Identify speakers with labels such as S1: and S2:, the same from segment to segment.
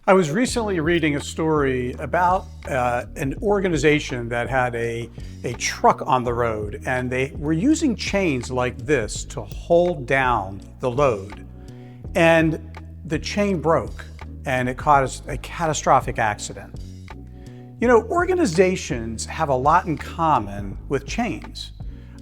S1: I was recently reading a story about an organization that had a truck on the road, and they were using chains like this to hold down the load. And the chain broke and it caused a catastrophic accident. You know, organizations have a lot in common with chains,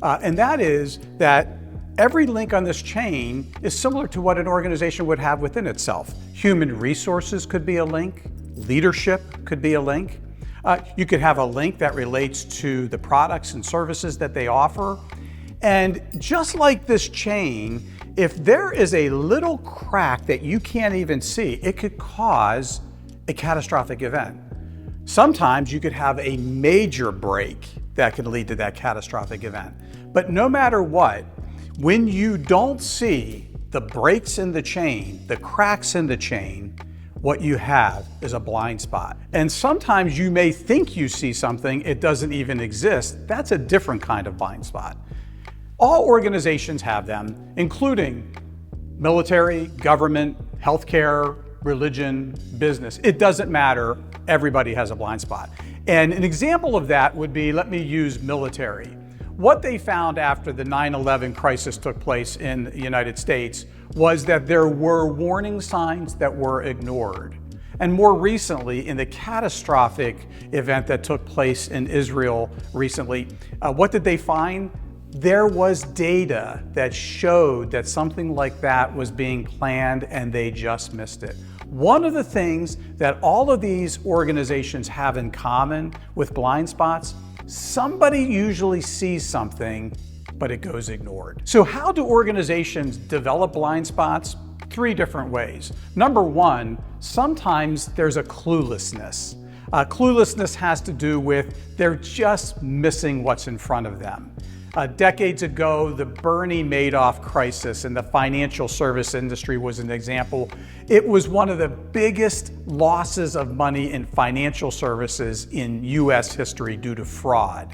S1: and that is that every link on this chain is similar to what an organization would have within itself. Human resources could be a link, leadership could be a link. You could have a link that relates to the products and services that they offer. And just like this chain, if there is a little crack that you can't even see, it could cause a catastrophic event. Sometimes you could have a major break that could lead to that catastrophic event. But no matter what, when you don't see the breaks in the chain, the cracks in the chain, what you have is a blind spot. And sometimes you may think you see something, it doesn't even exist. That's a different kind of blind spot. All organizations have them, including military, government, healthcare, religion, business. It doesn't matter, everybody has a blind spot. And an example of that would be, let me use military. What they found after the 9/11 crisis took place in the United States was that there were warning signs that were ignored. And more recently, in the catastrophic event that took place in Israel recently, what did they find? There was data that showed that something like that was being planned and they just missed it. One of the things that all of these organizations have in common with blind spots, somebody usually sees something, but it goes ignored. So how do organizations develop blind spots? Three different ways. Number one, sometimes there's a cluelessness. Cluelessness has to do with they're just missing what's in front of them. Decades ago, the Bernie Madoff crisis in the financial service industry was an example. It was one of the biggest losses of money in financial services in US history due to fraud.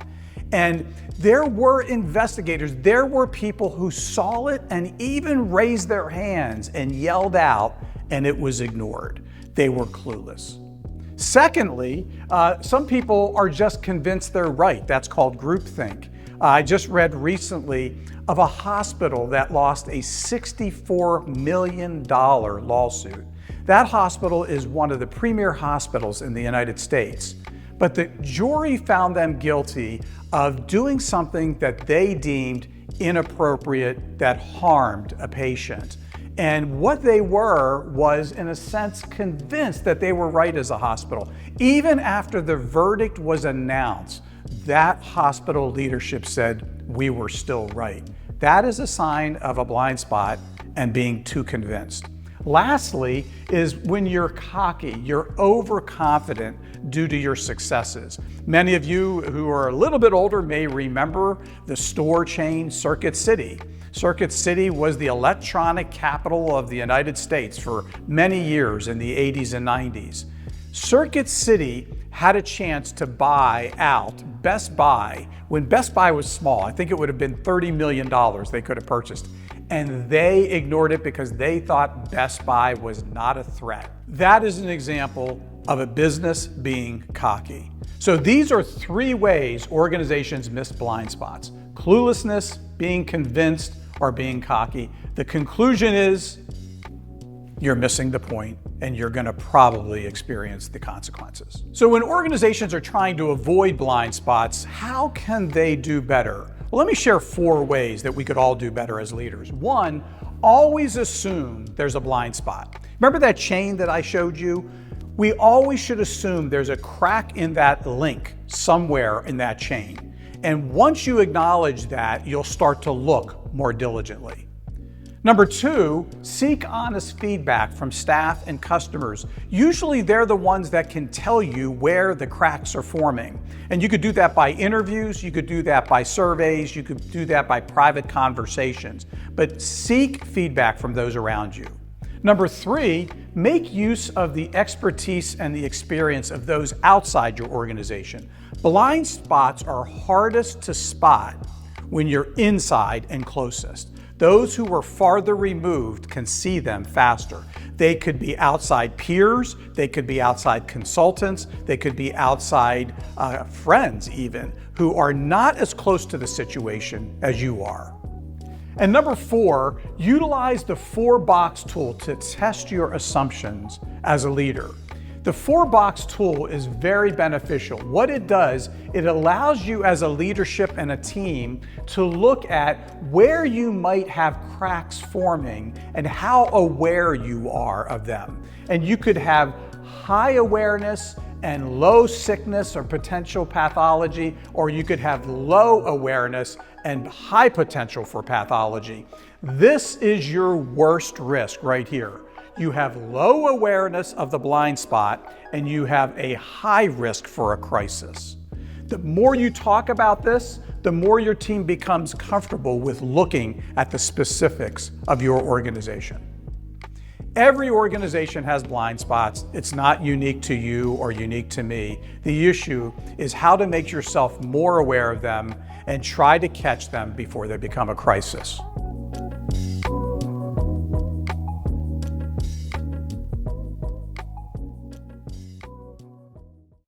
S1: And there were investigators, there were people who saw it and even raised their hands and yelled out, and it was ignored. They were clueless. Secondly, some people are just convinced they're right. That's called groupthink. I just read recently of a hospital that lost a $64 million lawsuit. That hospital is one of the premier hospitals in the United States, but the jury found them guilty of doing something that they deemed inappropriate that harmed a patient. And what they were was, in a sense, convinced that they were right as a hospital. Even after the verdict was announced, that hospital leadership said, we were still right. That is a sign of a blind spot and being too convinced. Lastly is when you're cocky, you're overconfident due to your successes. Many of you who are a little bit older may remember the store chain Circuit City. Circuit City was the electronic capital of the United States for many years in the 80s and 90s. Circuit City had a chance to buy out Best Buy when Best Buy was small. I think it would have been $30 million they could have purchased. And they ignored it because they thought Best Buy was not a threat. That is an example of a business being cocky. So these are three ways organizations miss blind spots: cluelessness, being convinced, or being cocky. The conclusion is you're missing the point and you're going to probably experience the consequences. So when organizations are trying to avoid blind spots, how can they do better? Well, let me share 4 ways that we could all do better as leaders. 1, always assume there's a blind spot. Remember that chain that I showed you? We always should assume there's a crack in that link somewhere in that chain. And once you acknowledge that, you'll start to look more diligently. Number 2, seek honest feedback from staff and customers. Usually they're the ones that can tell you where the cracks are forming. And you could do that by interviews, you could do that by surveys, you could do that by private conversations. But seek feedback from those around you. Number 3, make use of the expertise and the experience of those outside your organization. Blind spots are hardest to spot when you're inside and closest. Those who are farther removed can see them faster. They could be outside peers, they could be outside consultants, they could be outside friends even, who are not as close to the situation as you are. And number 4, utilize the 4-box tool to test your assumptions as a leader. The 4-box tool is very beneficial. What it does, it allows you as a leadership and a team to look at where you might have cracks forming and how aware you are of them. And you could have high awareness and low sickness or potential pathology, or you could have low awareness and high potential for pathology. This is your worst risk right here. You have low awareness of the blind spot and you have a high risk for a crisis. The more you talk about this, the more your team becomes comfortable with looking at the specifics of your organization. Every organization has blind spots. It's not unique to you or unique to me. The issue is how to make yourself more aware of them and try to catch them before they become a crisis.